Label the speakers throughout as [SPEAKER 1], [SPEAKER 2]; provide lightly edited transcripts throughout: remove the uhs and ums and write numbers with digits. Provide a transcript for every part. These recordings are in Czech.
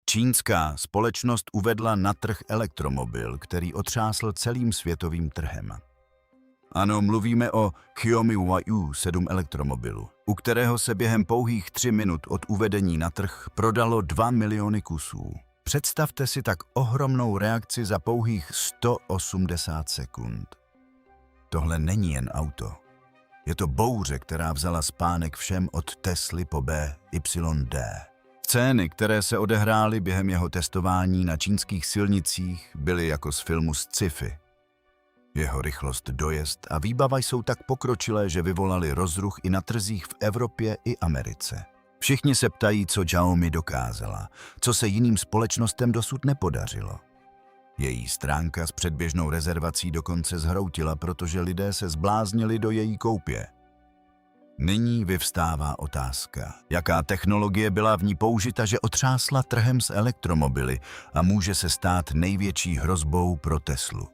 [SPEAKER 1] Čínská společnost uvedla na trh elektromobil, který otřásl celým světovým trhem. Ano, mluvíme o Xiaomi YU7 elektromobilu, u kterého se během pouhých 3 minut od uvedení na trh prodalo 2 miliony kusů. Představte si tak ohromnou reakci za pouhých 180 sekund. Tohle není jen auto. Je to bouře, která vzala spánek všem od Tesly po BYD. Scény, které se odehrály během jeho testování na čínských silnicích, byly jako z filmu sci-fi. Jeho rychlost, dojezd a výbava jsou tak pokročilé, že vyvolali rozruch i na trzích v Evropě i Americe. Všichni se ptají, co Xiaomi dokázala, co se jiným společnostem dosud nepodařilo. Její stránka s předběžnou rezervací dokonce zhroutila, protože lidé se zbláznili do její koupě. Nyní vyvstává otázka, jaká technologie byla v ní použita, že otřásla trhem s elektromobily a může se stát největší hrozbou pro Teslu.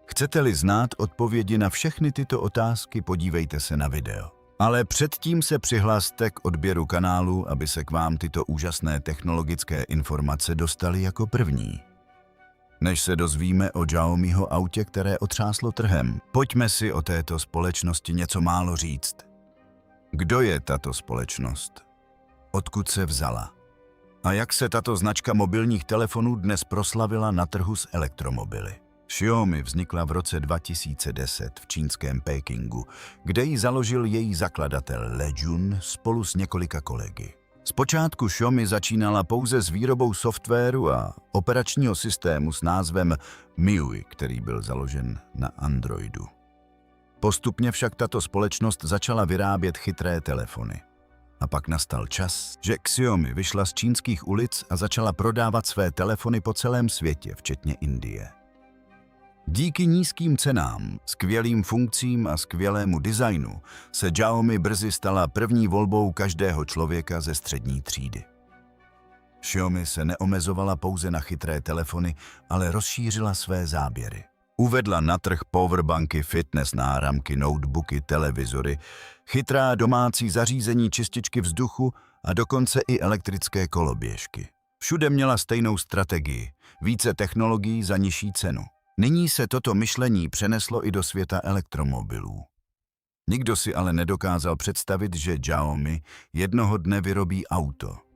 [SPEAKER 1] Chcete-li znát odpovědi na všechny tyto otázky, podívejte se na video. Ale předtím se přihlaste k odběru kanálu, aby se k vám tyto úžasné technologické informace dostaly jako první. Než se dozvíme o Xiaomiho autě, které otřáslo trhem, pojďme si o této společnosti něco málo říct. Kdo je tato společnost? Odkud se vzala? A jak se tato značka mobilních telefonů dnes proslavila na trhu s elektromobily? Xiaomi vznikla v roce 2010 v čínském Pekingu, kde ji založil její zakladatel Le Jun spolu s několika kolegy. Zpočátku Xiaomi začínala pouze s výrobou softwaru a operačního systému s názvem MIUI, který byl založen na Androidu. Postupně však tato společnost začala vyrábět chytré telefony. A pak nastal čas, že Xiaomi vyšla z čínských ulic a začala prodávat své telefony po celém světě, včetně Indie. Díky nízkým cenám, skvělým funkcím a skvělému designu se Xiaomi brzy stala první volbou každého člověka ze střední třídy. Xiaomi se neomezovala pouze na chytré telefony, ale rozšířila své záběry. Uvedla na trh powerbanky, fitness náramky, notebooky, televizory, chytrá domácí zařízení čističky vzduchu a dokonce i elektrické koloběžky. Všude měla stejnou strategii, více technologií za nižší cenu. Nyní se toto myšlení přeneslo i do světa elektromobilů. Nikdo si ale nedokázal představit, že Xiaomi jednoho dne vyrobí auto.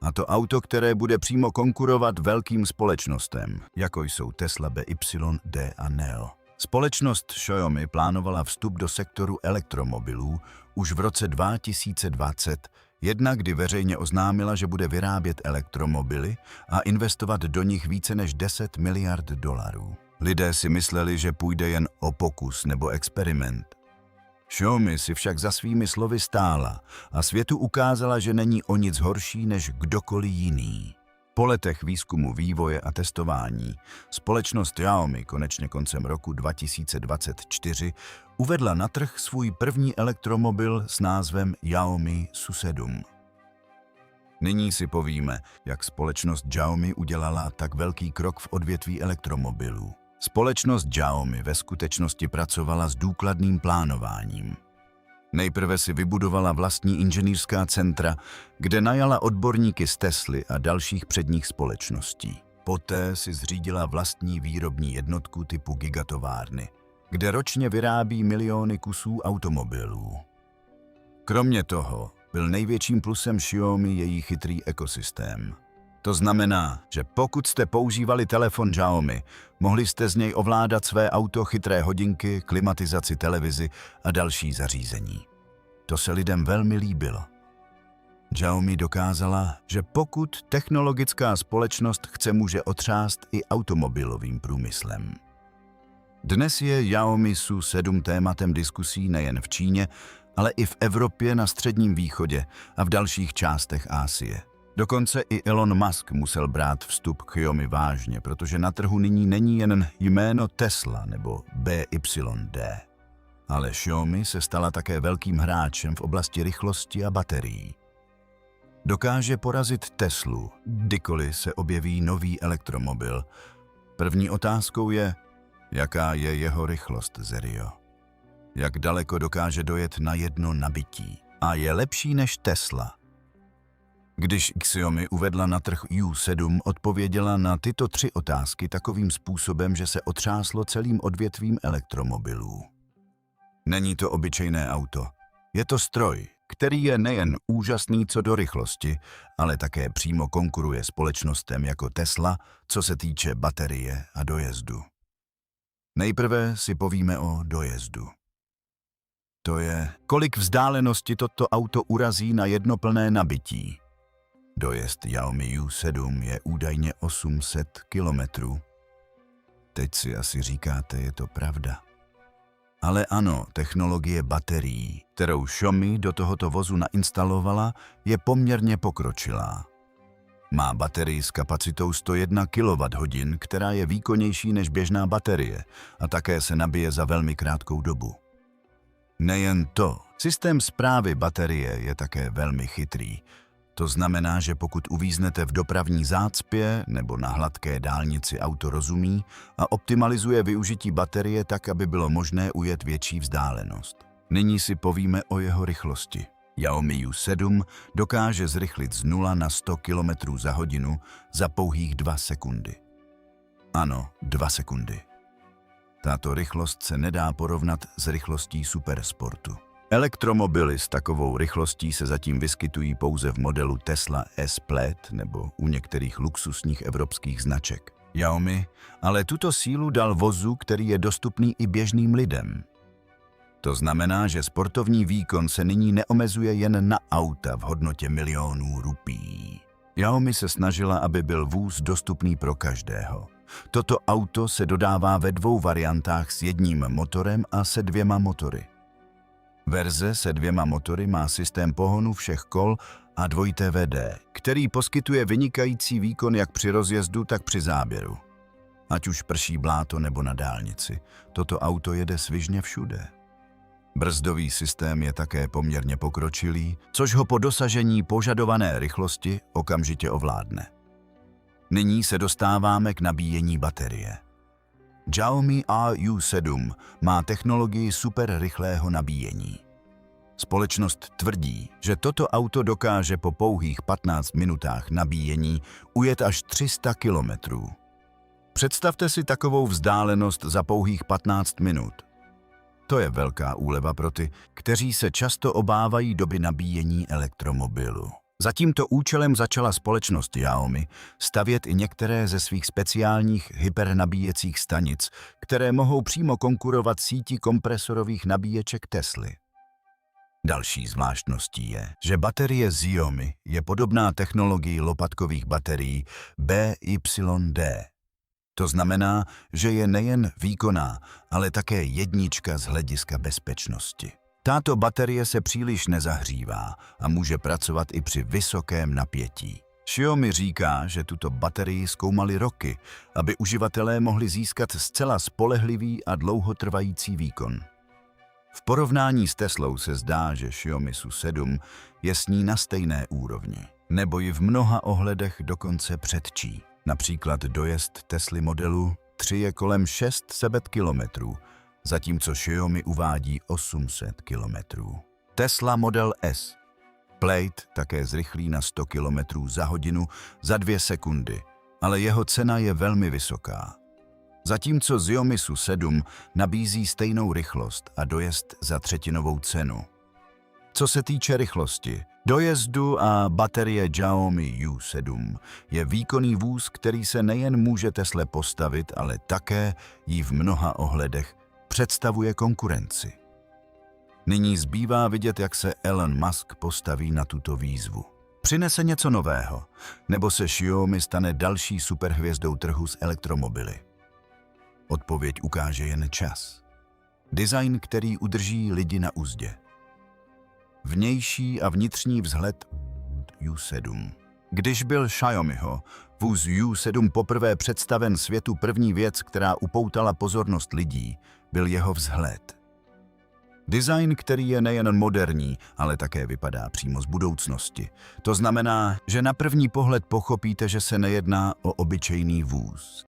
[SPEAKER 1] A to auto, které bude přímo konkurovat velkým společnostem, jako jsou Tesla, BYD a NIO. Společnost Xiaomi plánovala vstup do sektoru elektromobilů už v roce 2020, kdy veřejně oznámila, že bude vyrábět elektromobily a investovat do nich více než 10 miliard dolarů. Lidé si mysleli, že půjde jen o pokus nebo experiment. Xiaomi si však za svými slovy stála a světu ukázala, že není o nic horší než kdokoliv jiný. Po letech výzkumu, vývoje a testování společnost Xiaomi konečně koncem roku 2024 uvedla na trh svůj první elektromobil s názvem Xiaomi SU7. Nyní si povíme, jak společnost Xiaomi udělala tak velký krok v odvětví elektromobilů. Společnost Xiaomi ve skutečnosti pracovala s důkladným plánováním. Nejprve si vybudovala vlastní inženýrská centra, kde najala odborníky z Tesly a dalších předních společností. Poté si zřídila vlastní výrobní jednotku typu gigatovárny, kde ročně vyrábí miliony kusů automobilů. Kromě toho byl největším plusem Xiaomi její chytrý ekosystém. To znamená, že pokud jste používali telefon Xiaomi, mohli jste z něj ovládat své auto, chytré hodinky, klimatizaci, televizi a další zařízení. To se lidem velmi líbilo. Xiaomi dokázala, že pokud technologická společnost chce, může otřást i automobilovým průmyslem. Dnes je Xiaomi SU7 tématem diskusí nejen v Číně, ale i v Evropě, na Středním východě a v dalších částech Asie. Dokonce i Elon Musk musel brát vstup k Xiaomi vážně, protože na trhu nyní není jen jméno Tesla nebo BYD. Ale Xiaomi se stala také velkým hráčem v oblasti rychlosti a baterií. Dokáže porazit Teslu, kdykoliv se objeví nový elektromobil. První otázkou je, jaká je jeho rychlost, Zerio. Jak daleko dokáže dojet na jedno nabití. A je lepší než Tesla. Když Xiaomi uvedla na trh U7, odpověděla na tyto 3 otázky takovým způsobem, že se otřáslo celým odvětvím elektromobilů. Není to obyčejné auto. Je to stroj, který je nejen úžasný co do rychlosti, ale také přímo konkuruje společnostem jako Tesla, co se týče baterie a dojezdu. Nejprve si povíme o dojezdu. To je, kolik vzdálenosti toto auto urazí na jedno plné nabití. Dojezd Xiaomi U7 je údajně 800 kilometrů. Teď si asi říkáte, je to pravda. Ale ano, technologie baterií, kterou Xiaomi do tohoto vozu nainstalovala, je poměrně pokročilá. Má baterii s kapacitou 101 kWh, která je výkonnější než běžná baterie a také se nabije za velmi krátkou dobu. Nejen to, systém správy baterie je také velmi chytrý. To znamená, že pokud uvíznete v dopravní zácpě nebo na hladké dálnici, auto rozumí a optimalizuje využití baterie tak, aby bylo možné ujet větší vzdálenost. Nyní si povíme o jeho rychlosti. Xiaomi U7 dokáže zrychlit z 0 na 100 km za hodinu za pouhých 2 sekundy. Ano, 2 sekundy. Tato rychlost se nedá porovnat s rychlostí supersportu. Elektromobily s takovou rychlostí se zatím vyskytují pouze v modelu Tesla S-Plaid nebo u některých luxusních evropských značek. Xiaomi ale tuto sílu dal vozu, který je dostupný i běžným lidem. To znamená, že sportovní výkon se nyní neomezuje jen na auta v hodnotě milionů rupí. Xiaomi se snažila, aby byl vůz dostupný pro každého. Toto auto se dodává ve 2 variantách s jedním motorem a se 2 motory. Verze se 2 motory má systém pohonu všech kol a 2TVD, který poskytuje vynikající výkon jak při rozjezdu, tak při záběru. Ať už prší bláto nebo na dálnici, toto auto jede svižně všude. Brzdový systém je také poměrně pokročilý, což ho po dosažení požadované rychlosti okamžitě ovládne. Nyní se dostáváme k nabíjení baterie. Xiaomi U7 má technologii superrychlého nabíjení. Společnost tvrdí, že toto auto dokáže po pouhých 15 minutách nabíjení ujet až 300 kilometrů. Představte si takovou vzdálenost za pouhých 15 minut. To je velká úleva pro ty, kteří se často obávají doby nabíjení elektromobilu. Za tímto účelem začala společnost Xiaomi stavět i některé ze svých speciálních hypernabíjecích stanic, které mohou přímo konkurovat síti kompresorových nabíječek Tesly. Další zvláštností je, že baterie Xiaomi je podobná technologii lopatkových baterií BYD. To znamená, že je nejen výkonná, ale také jednička z hlediska bezpečnosti. Tato baterie se příliš nezahřívá a může pracovat i při vysokém napětí. Xiaomi říká, že tuto baterii zkoumali roky, aby uživatelé mohli získat zcela spolehlivý a dlouhotrvající výkon. V porovnání s Teslou se zdá, že Xiaomi U7 je s ní na stejné úrovni, nebo ji v mnoha ohledech dokonce předčí. Například dojezd Tesly modelu 3 je kolem 600 kilometrů, zatímco Xiaomi uvádí 800 kilometrů. Tesla Model S Plaid také zrychlí na 100 km za hodinu za 2 sekundy, ale jeho cena je velmi vysoká. Zatímco Xiaomi U7 nabízí stejnou rychlost a dojezd za třetinovou cenu. Co se týče rychlosti, dojezdu a baterie Xiaomi U7 je výkonný vůz, který se nejen může Tesle postavit, ale také jí v mnoha ohledech představuje konkurenci. Nyní zbývá vidět, jak se Elon Musk postaví na tuto výzvu. Přinese něco nového, nebo se Xiaomi stane další superhvězdou trhu s elektromobily? Odpověď ukáže jen čas. Design, který udrží lidi na uzdě. Vnější a vnitřní vzhled U7. Když byl Xiaomiho vůz U7 poprvé představen světu, první věc, která upoutala pozornost lidí, byl jeho vzhled. Design, který je nejen moderní, ale také vypadá přímo z budoucnosti. To znamená, že na první pohled pochopíte, že se nejedná o obyčejný vůz.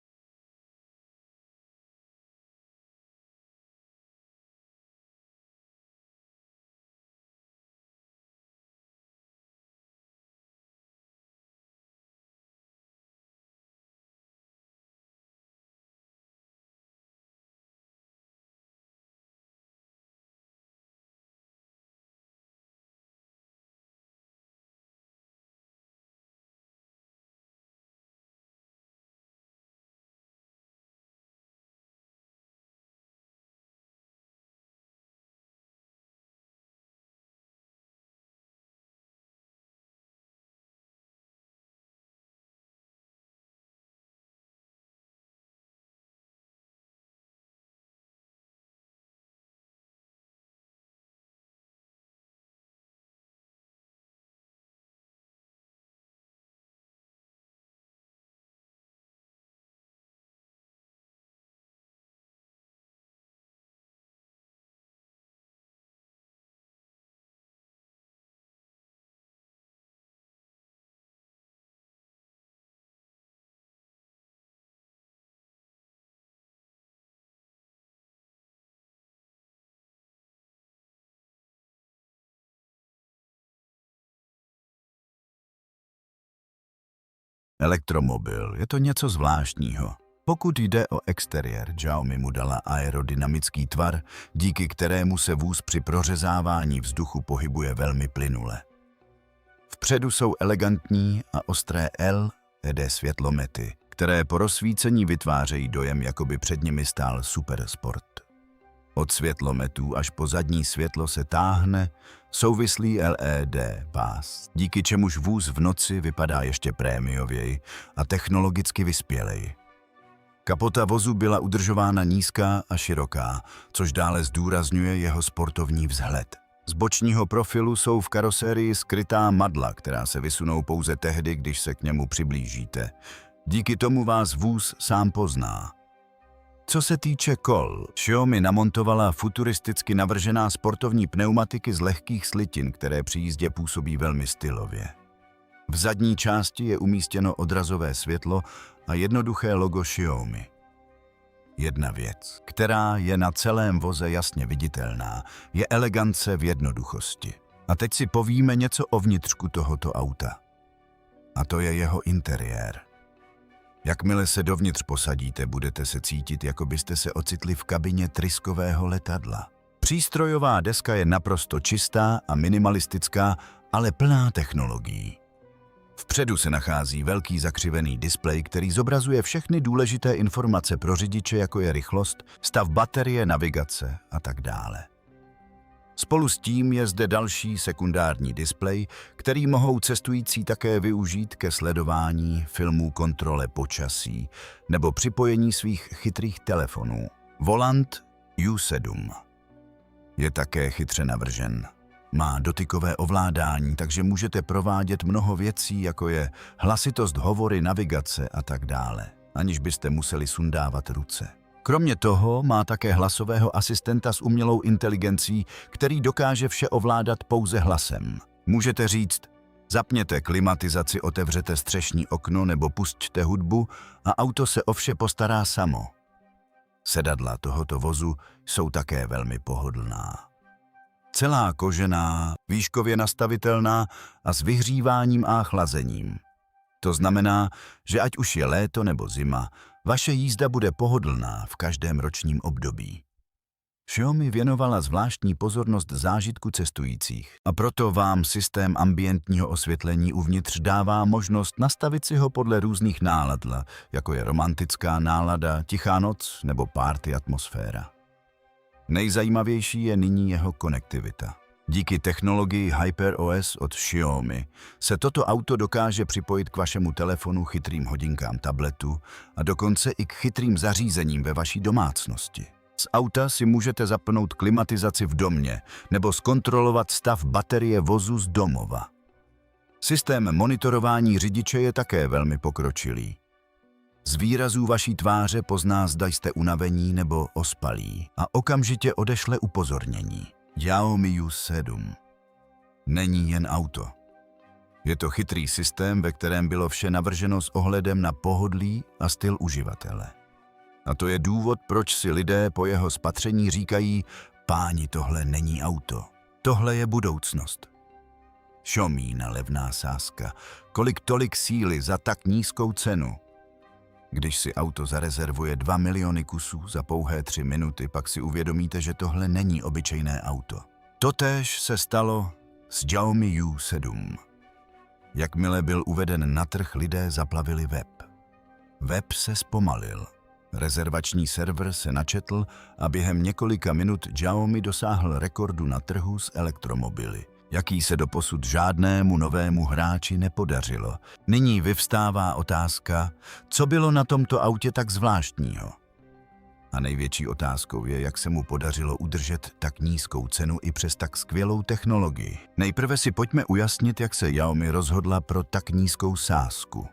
[SPEAKER 1] Elektromobil je to něco zvláštního. Pokud jde o exteriér, Xiaomi mu dala aerodynamický tvar, díky kterému se vůz při prořezávání vzduchu pohybuje velmi plynule. Vpředu jsou elegantní a ostré LED světlomety, které po rozsvícení vytvářejí dojem, jako by před nimi stál supersport. Od světlometů až po zadní světlo se táhne souvislý LED pás, díky čemuž vůz v noci vypadá ještě prémiověji a technologicky vyspěleji. Kapota vozu byla udržována nízká a široká, což dále zdůrazňuje jeho sportovní vzhled. Z bočního profilu jsou v karosérii skrytá madla, která se vysunou pouze tehdy, když se k němu přiblížíte. Díky tomu vás vůz sám pozná. Co se týče kol, Xiaomi namontovala futuristicky navržená sportovní pneumatiky z lehkých slitin, které při jízdě působí velmi stylově. V zadní části je umístěno odrazové světlo a jednoduché logo Xiaomi. Jedna věc, která je na celém voze jasně viditelná, je elegance v jednoduchosti. A teď si povíme něco o vnitřku tohoto auta. A to je jeho interiér. Jakmile se dovnitř posadíte, budete se cítit, jako byste se ocitli v kabině tryskového letadla. Přístrojová deska je naprosto čistá a minimalistická, ale plná technologií. Vpředu se nachází velký zakřivený displej, který zobrazuje všechny důležité informace pro řidiče, jako je rychlost, stav baterie, navigace a tak dále. Spolu s tím je zde další sekundární displej, který mohou cestující také využít ke sledování filmů, kontrole počasí nebo připojení svých chytrých telefonů. Volant U7 je také chytře navržen. Má dotykové ovládání, takže můžete provádět mnoho věcí, jako je hlasitost, hovory, navigace a tak dále, aniž byste museli sundávat ruce. Kromě toho má také hlasového asistenta s umělou inteligencí, který dokáže vše ovládat pouze hlasem. Můžete říct, zapněte klimatizaci, otevřete střešní okno nebo pusťte hudbu a auto se o vše postará samo. Sedadla tohoto vozu jsou také velmi pohodlná. Celá kožená, výškově nastavitelná a s vyhříváním a chlazením. To znamená, že ať už je léto nebo zima, vaše jízda bude pohodlná v každém ročním období. Xiaomi věnovala zvláštní pozornost zážitku cestujících a proto vám systém ambientního osvětlení uvnitř dává možnost nastavit si ho podle různých nálad, jako je romantická nálada, tichá noc nebo party atmosféra. Nejzajímavější je nyní jeho konektivita. Díky technologii HyperOS od Xiaomi se toto auto dokáže připojit k vašemu telefonu, chytrým hodinkám, tabletu a dokonce i k chytrým zařízením ve vaší domácnosti. Z auta si můžete zapnout klimatizaci v domě nebo zkontrolovat stav baterie vozu z domova. Systém monitorování řidiče je také velmi pokročilý. Z výrazů vaší tváře pozná, zda jste unavení nebo ospalí a okamžitě odešle upozornění. Xiaomi U7 není jen auto. Je to chytrý systém, ve kterém bylo vše navrženo s ohledem na pohodlí a styl uživatele. A to je důvod, proč si lidé po jeho spatření říkají, páni, tohle není auto, tohle je budoucnost. Xiaomina levná sázka, kolik tolik síly za tak nízkou cenu. Když si auto zarezervuje 2 miliony kusů za pouhé 3 minuty, pak si uvědomíte, že tohle není obyčejné auto. Totéž se stalo s Xiaomi U7. Jakmile byl uveden na trh, lidé zaplavili web. Web se zpomalil. Rezervační server se načetl a během několika minut Xiaomi dosáhl rekordu na trhu s elektromobily, jaký se doposud žádnému novému hráči nepodařilo. Nyní vyvstává otázka, co bylo na tomto autě tak zvláštního. A největší otázkou je, jak se mu podařilo udržet tak nízkou cenu i přes tak skvělou technologii. Nejprve si pojďme ujasnit, jak se Xiaomi rozhodla pro tak nízkou sázku.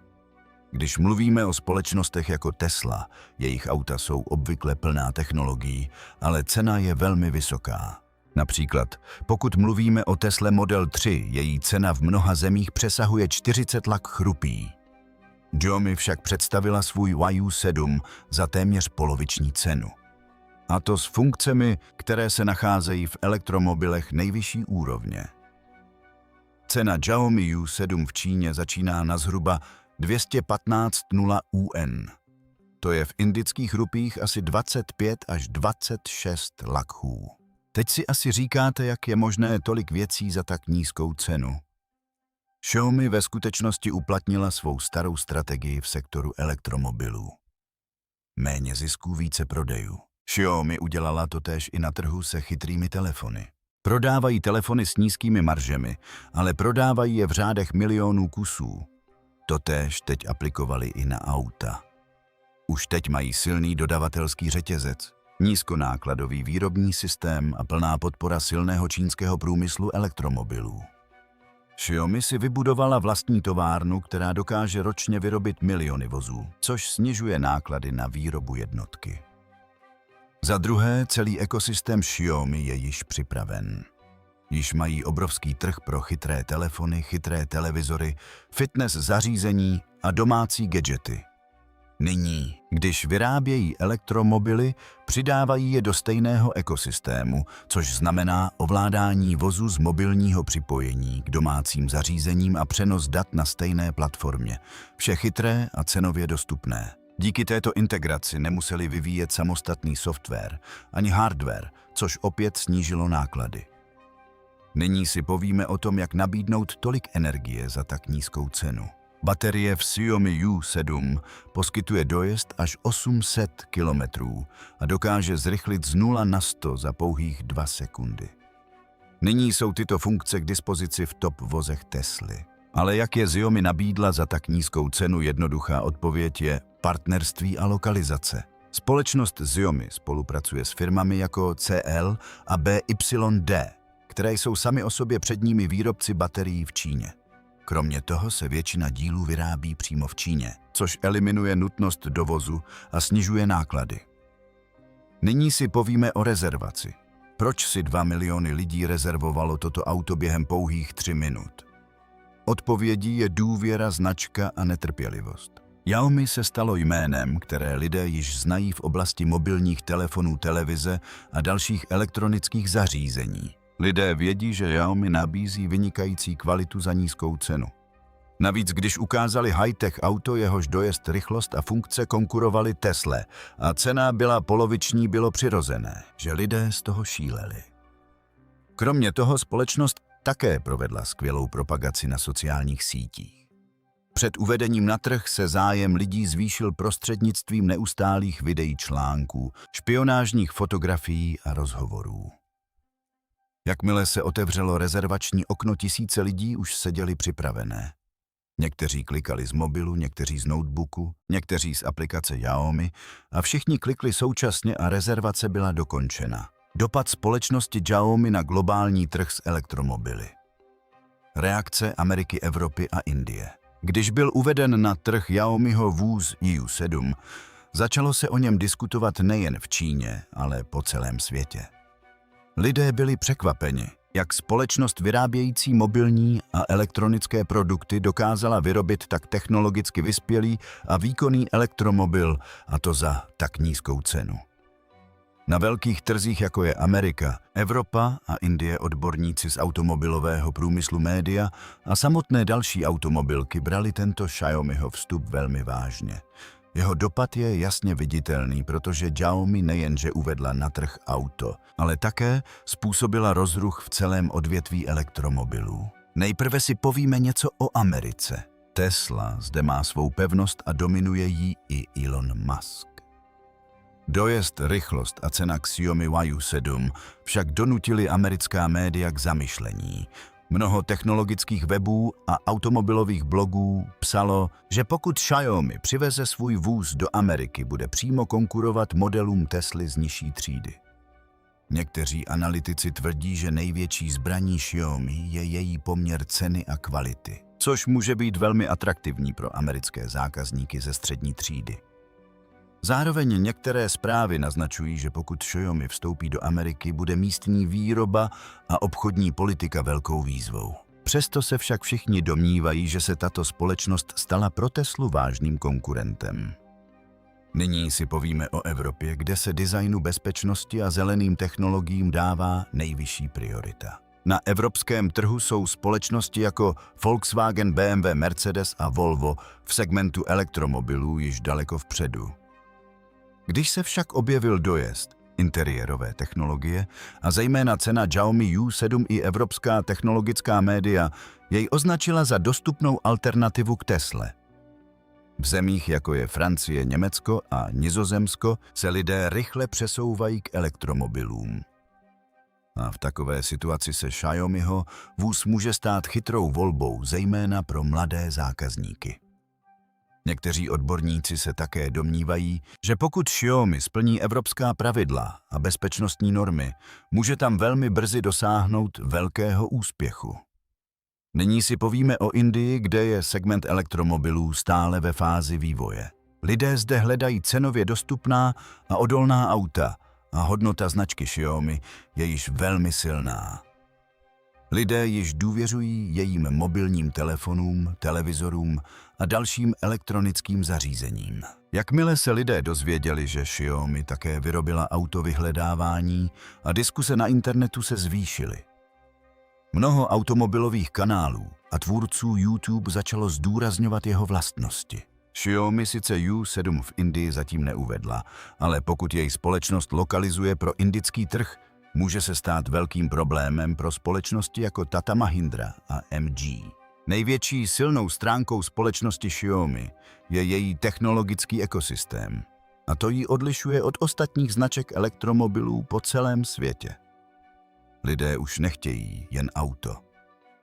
[SPEAKER 1] Když mluvíme o společnostech jako Tesla, jejich auta jsou obvykle plná technologií, ale cena je velmi vysoká. Například, pokud mluvíme o Tesle Model 3, její cena v mnoha zemích přesahuje 40 lakh rupí. Xiaomi však představila svůj U7 za téměř poloviční cenu. A to s funkcemi, které se nacházejí v elektromobilech nejvyšší úrovně. Cena Xiaomi U7 v Číně začíná na zhruba 215,0 UN. To je v indických rupích asi 25 až 26 lakhů. Teď si asi říkáte, jak je možné tolik věcí za tak nízkou cenu. Xiaomi ve skutečnosti uplatnila svou starou strategii v sektoru elektromobilů. Méně zisků, více prodejů. Xiaomi udělala totéž i na trhu se chytrými telefony. Prodávají telefony s nízkými maržemi, ale prodávají je v řádech milionů kusů. Totéž teď aplikovali i na auta. Už teď mají silný dodavatelský řetězec, nízkonákladový výrobní systém a plná podpora silného čínského průmyslu elektromobilů. Xiaomi si vybudovala vlastní továrnu, která dokáže ročně vyrobit miliony vozů, což snižuje náklady na výrobu jednotky. Za druhé, celý ekosystém Xiaomi je již připraven. Již mají obrovský trh pro chytré telefony, chytré televizory, fitness zařízení a domácí gadgety. Nyní, když vyrábějí elektromobily, přidávají je do stejného ekosystému, což znamená ovládání vozu z mobilního připojení k domácím zařízením a přenos dat na stejné platformě. Vše chytré a cenově dostupné. Díky této integraci nemuseli vyvíjet samostatný software ani hardware, což opět snížilo náklady. Nyní si povíme o tom, jak nabídnout tolik energie za tak nízkou cenu. Baterie v Xiaomi U7 poskytuje dojezd až 800 km a dokáže zrychlit z 0 na 100 za pouhých 2 sekundy. Nyní jsou tyto funkce k dispozici v top vozech Tesly. Ale jak je Xiaomi nabídla za tak nízkou cenu, jednoduchá odpověď je partnerství a lokalizace. Společnost Xiaomi spolupracuje s firmami jako CL a BYD, které jsou sami o sobě předními výrobci baterií v Číně. Kromě toho se většina dílů vyrábí přímo v Číně, což eliminuje nutnost dovozu a snižuje náklady. Nyní si povíme o rezervaci. Proč si 2 miliony lidí rezervovalo toto auto během pouhých 3 minut? Odpovědí je důvěra, značka a netrpělivost. Xiaomi se stalo jménem, které lidé již znají v oblasti mobilních telefonů, televize a dalších elektronických zařízení. Lidé vědí, že Xiaomi nabízí vynikající kvalitu za nízkou cenu. Navíc, když ukázali high-tech auto, jehož dojezd, rychlost a funkce konkurovaly Tesle a cena byla poloviční, bylo přirozené, že lidé z toho šíleli. Kromě toho společnost také provedla skvělou propagaci na sociálních sítích. Před uvedením na trh se zájem lidí zvýšil prostřednictvím neustálých videí, článků, špionážních fotografií a rozhovorů. Jakmile se otevřelo rezervační okno, tisíce lidí už seděli připravené. Někteří klikali z mobilu, někteří z notebooku, někteří z aplikace Xiaomi a všichni klikli současně a rezervace byla dokončena. Dopad společnosti Xiaomi na globální trh s elektromobily. Reakce Ameriky, Evropy a Indie. Když byl uveden na trh Xiaomiho vůz U7, začalo se o něm diskutovat nejen v Číně, ale po celém světě. Lidé byli překvapeni, jak společnost vyrábějící mobilní a elektronické produkty dokázala vyrobit tak technologicky vyspělý a výkonný elektromobil, a to za tak nízkou cenu. Na velkých trzích, jako je Amerika, Evropa a Indie, odborníci z automobilového průmyslu, média a samotné další automobilky brali tento Xiaomiho vstup velmi vážně. Jeho dopad je jasně viditelný, protože Xiaomi nejenže uvedla na trh auto, ale také způsobila rozruch v celém odvětví elektromobilů. Nejprve si povíme něco o Americe. Tesla zde má svou pevnost a dominuje jí i Elon Musk. Dojezd, rychlost a cena Xiaomi U7 však donutili americká média k zamyšlení. Mnoho technologických webů a automobilových blogů psalo, že pokud Xiaomi přiveze svůj vůz do Ameriky, bude přímo konkurovat modelům Tesly z nižší třídy. Někteří analytici tvrdí, že největší zbraní Xiaomi je její poměr ceny a kvality, což může být velmi atraktivní pro americké zákazníky ze střední třídy. Zároveň některé zprávy naznačují, že pokud Xiaomi vstoupí do Ameriky, bude místní výroba a obchodní politika velkou výzvou. Přesto se však všichni domnívají, že se tato společnost stala pro Teslu vážným konkurentem. Nyní si povíme o Evropě, kde se designu, bezpečnosti a zeleným technologiím dává nejvyšší priorita. Na evropském trhu jsou společnosti jako Volkswagen, BMW, Mercedes a Volvo v segmentu elektromobilů již daleko vpředu. Když se však objevil dojezd interiérové technologie a zejména cena Xiaomi U7 i evropská technologická média jej označila za dostupnou alternativu k Tesle. V zemích, jako je Francie, Německo a Nizozemsko, se lidé rychle přesouvají k elektromobilům. A v takové situaci se Xiaomiho vůz může stát chytrou volbou, zejména pro mladé zákazníky. Někteří odborníci se také domnívají, že pokud Xiaomi splní evropská pravidla a bezpečnostní normy, může tam velmi brzy dosáhnout velkého úspěchu. Nyní si povíme o Indii, kde je segment elektromobilů stále ve fázi vývoje. Lidé zde hledají cenově dostupná a odolná auta a hodnota značky Xiaomi je již velmi silná. Lidé již důvěřují jejím mobilním telefonům, televizorům a dalším elektronickým zařízením. Jakmile se lidé dozvěděli, že Xiaomi také vyrobila auto vyhledávání a diskuse na internetu se zvýšily. Mnoho automobilových kanálů a tvůrců YouTube začalo zdůrazňovat jeho vlastnosti. Xiaomi sice U7 v Indii zatím neuvedla, ale pokud její společnost lokalizuje pro indický trh, může se stát velkým problémem pro společnosti jako Tata Mahindra a MG. Největší silnou stránkou společnosti Xiaomi je její technologický ekosystém. A to ji odlišuje od ostatních značek elektromobilů po celém světě. Lidé už nechtějí jen auto.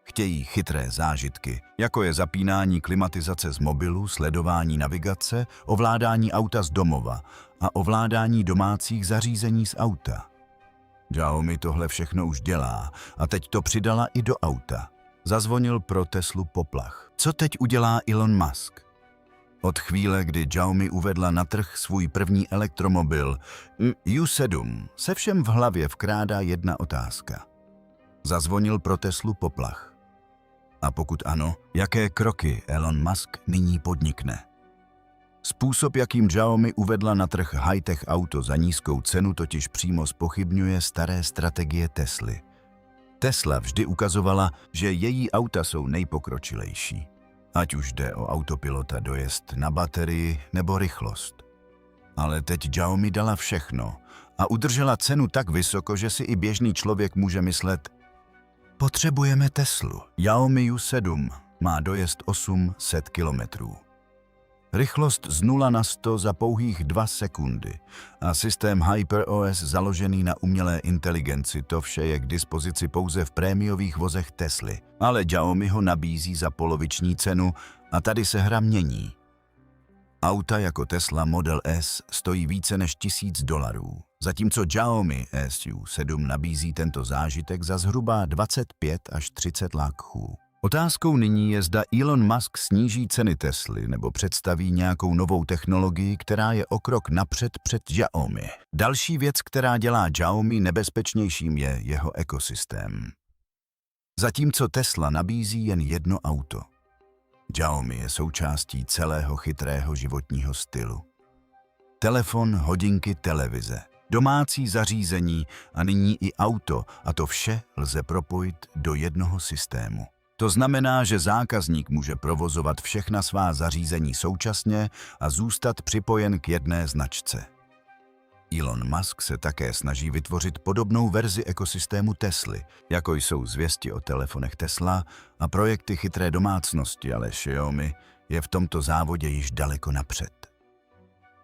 [SPEAKER 1] Chtějí chytré zážitky, jako je zapínání klimatizace z mobilu, sledování navigace, ovládání auta z domova a ovládání domácích zařízení z auta. Xiaomi tohle všechno už dělá a teď to přidala i do auta. Zazvonil pro Teslu poplach. Co teď udělá Elon Musk? Od chvíle, kdy Xiaomi uvedla na trh svůj první elektromobil U7, se všem v hlavě vkrádá jedna otázka. Zazvonil pro Teslu poplach. A pokud ano, jaké kroky Elon Musk nyní podnikne? Způsob, jakým Xiaomi uvedla na trh high-tech auto za nízkou cenu, totiž přímo zpochybňuje staré strategie Tesly. Tesla vždy ukazovala, že její auta jsou nejpokročilejší. Ať už jde o autopilota, dojezd na baterii nebo rychlost. Ale teď Xiaomi dala všechno a udržela cenu tak vysoko, že si i běžný člověk může myslet: potřebujeme Teslu. Xiaomi U7 má dojezd 800 kilometrů. Rychlost z 0 na 100 za pouhých 2 sekundy a systém HyperOS založený na umělé inteligenci, to vše je k dispozici pouze v prémiových vozech Tesly. Ale Xiaomi ho nabízí za poloviční cenu a tady se hra mění. Auta jako Tesla Model S stojí více než $1000, zatímco Xiaomi SU7 nabízí tento zážitek za zhruba 25 až 30 lakhů. Otázkou nyní je, zda Elon Musk sníží ceny Tesly nebo představí nějakou novou technologii, která je o krok napřed před Xiaomi. Další věc, která dělá Xiaomi nebezpečnějším, je jeho ekosystém. Zatímco Tesla nabízí jen jedno auto, Xiaomi je součástí celého chytrého životního stylu. Telefon, hodinky, televize, domácí zařízení a nyní i auto, a to vše lze propojit do jednoho systému. To znamená, že zákazník může provozovat všechna svá zařízení současně a zůstat připojen k jedné značce. Elon Musk se také snaží vytvořit podobnou verzi ekosystému Tesly, jako jsou zvěsti o telefonech Tesla a projekty chytré domácnosti, ale Xiaomi je v tomto závodě již daleko napřed.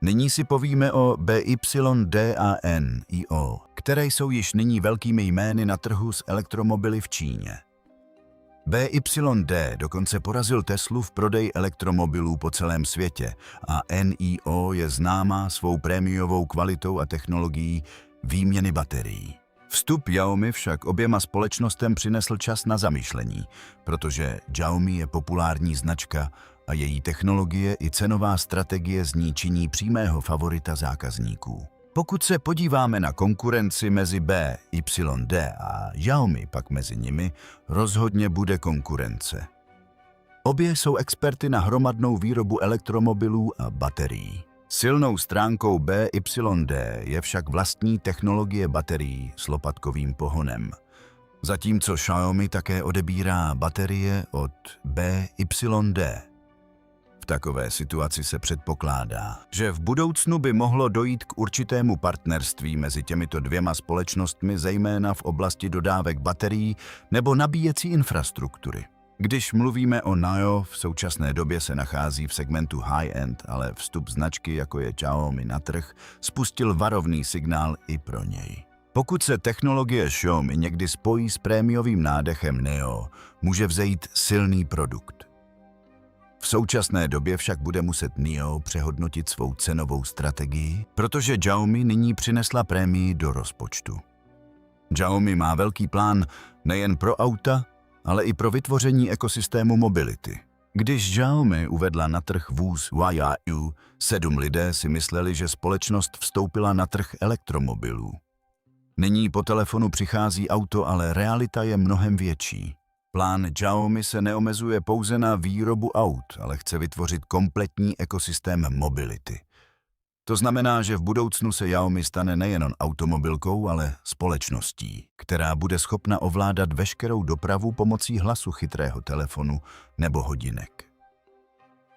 [SPEAKER 1] Nyní si povíme o BYD a NIO, které jsou již nyní velkými jmény na trhu s elektromobily v Číně. BYD dokonce porazil Teslu v prodeji elektromobilů po celém světě a NIO je známá svou prémiovou kvalitou a technologií výměny baterií. Vstup Xiaomi však oběma společnostem přinesl čas na zamyšlení, protože Xiaomi je populární značka a její technologie i cenová strategie z ní činí přímého favorita zákazníků. Pokud se podíváme na konkurenci mezi BYD a Xiaomi, pak mezi nimi rozhodně bude konkurence. Obě jsou experty na hromadnou výrobu elektromobilů a baterií. Silnou stránkou BYD je však vlastní technologie baterií s lopatkovým pohonem. Zatímco Xiaomi také odebírá baterie od BYD. V takové situaci se předpokládá, že v budoucnu by mohlo dojít k určitému partnerství mezi těmito dvěma společnostmi, zejména v oblasti dodávek baterií nebo nabíjecí infrastruktury. Když mluvíme o NIO, v současné době se nachází v segmentu high-end, ale vstup značky, jako je Xiaomi na trh, spustil varovný signál i pro něj. Pokud se technologie Xiaomi někdy spojí s prémiovým nádechem NIO, může vzejít silný produkt. V současné době však bude muset NIO přehodnotit svou cenovou strategii, protože Xiaomi nyní přinesla prémii do rozpočtu. Xiaomi má velký plán nejen pro auta, ale i pro vytvoření ekosystému mobility. Když Xiaomi uvedla na trh vůz Huaiyu, 7 lidé si mysleli, že společnost vstoupila na trh elektromobilů. Nyní po telefonu přichází auto, ale realita je mnohem větší. Plán Xiaomi se neomezuje pouze na výrobu aut, ale chce vytvořit kompletní ekosystém mobility. To znamená, že v budoucnu se Xiaomi stane nejen automobilkou, ale společností, která bude schopna ovládat veškerou dopravu pomocí hlasu chytrého telefonu nebo hodinek.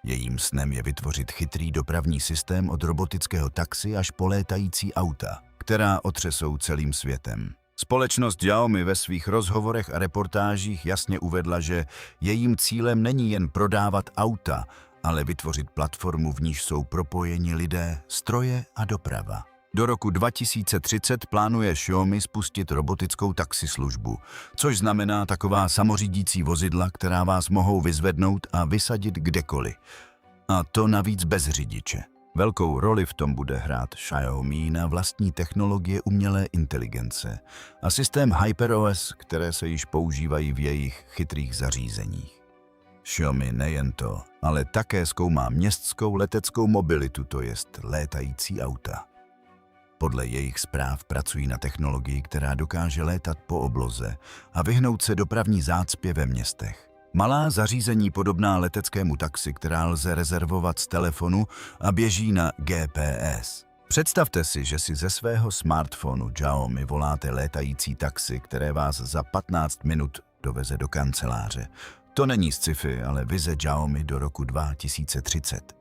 [SPEAKER 1] Jejím snem je vytvořit chytrý dopravní systém od robotického taxi až po létající auta, která otřesou celým světem. Společnost Xiaomi ve svých rozhovorech a reportážích jasně uvedla, že jejím cílem není jen prodávat auta, ale vytvořit platformu, v níž jsou propojeni lidé, stroje a doprava. Do roku 2030 plánuje Xiaomi spustit robotickou taxislužbu, což znamená taková samořídící vozidla, která vás mohou vyzvednout a vysadit kdekoliv. A to navíc bez řidiče. Velkou roli v tom bude hrát Xiaomi na vlastní technologie umělé inteligence a systém HyperOS, které se již používají v jejich chytrých zařízeních. Xiaomi nejen to, ale také zkoumá městskou leteckou mobilitu, to jest létající auta. Podle jejich zpráv pracují na technologii, která dokáže létat po obloze a vyhnout se dopravní zácpě ve městech. Malá zařízení podobná leteckému taxi, která lze rezervovat z telefonu a běží na GPS. Představte si, že si ze svého smartphonu Xiaomi voláte létající taxi, které vás za 15 minut doveze do kanceláře. To není sci-fi, ale vize Xiaomi do roku 2030.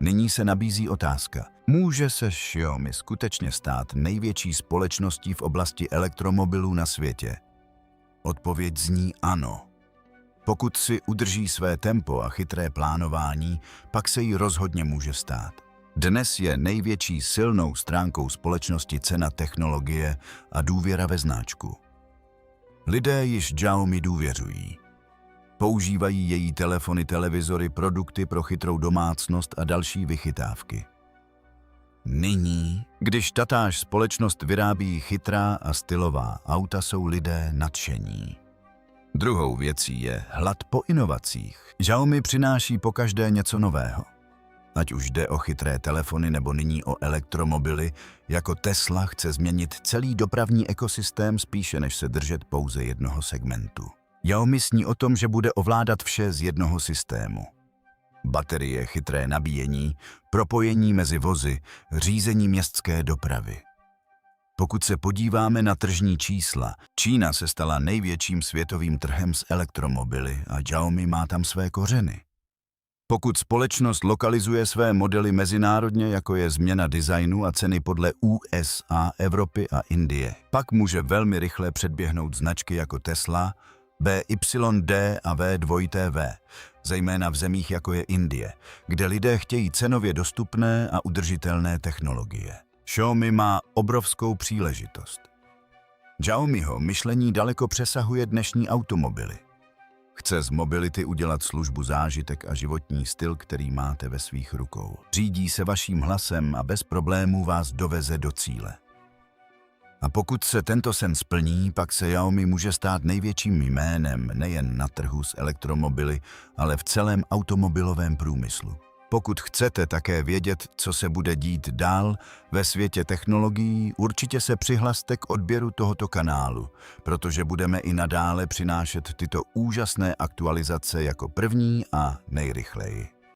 [SPEAKER 1] Nyní se nabízí otázka. Může se Xiaomi skutečně stát největší společností v oblasti elektromobilů na světě? Odpověď zní ano. Pokud si udrží své tempo a chytré plánování, pak se jí rozhodně může stát. Dnes je největší silnou stránkou společnosti cena technologie a důvěra ve značku. Lidé již Xiaomi důvěřují. Používají její telefony, televizory, produkty pro chytrou domácnost a další vychytávky. Nyní, když tatáž společnost vyrábí chytrá a stylová auta, jsou lidé nadšení. Druhou věcí je hlad po inovacích. Xiaomi přináší pokaždé něco nového. Ať už jde o chytré telefony nebo nyní o elektromobily, jako Tesla chce změnit celý dopravní ekosystém spíše než se držet pouze jednoho segmentu. Xiaomi sní o tom, že bude ovládat vše z jednoho systému. Baterie, chytré nabíjení, propojení mezi vozy, řízení městské dopravy. Pokud se podíváme na tržní čísla, Čína se stala největším světovým trhem s elektromobily a Xiaomi má tam své kořeny. Pokud společnost lokalizuje své modely mezinárodně, jako je změna designu a ceny podle USA, Evropy a Indie, pak může velmi rychle předběhnout značky jako Tesla, BYD a V2TV, zejména v zemích jako je Indie, kde lidé chtějí cenově dostupné a udržitelné technologie. Xiaomi má obrovskou příležitost. Xiaomiho myšlení daleko přesahuje dnešní automobily. Chce z mobility udělat službu, zážitek a životní styl, který máte ve svých rukou. Řídí se vaším hlasem a bez problémů vás doveze do cíle. A pokud se tento sen splní, pak se Xiaomi může stát největším jménem nejen na trhu s elektromobily, ale v celém automobilovém průmyslu. Pokud chcete také vědět, co se bude dít dál ve světě technologií, určitě se přihlaste k odběru tohoto kanálu, protože budeme i nadále přinášet tyto úžasné aktualizace jako první a nejrychleji.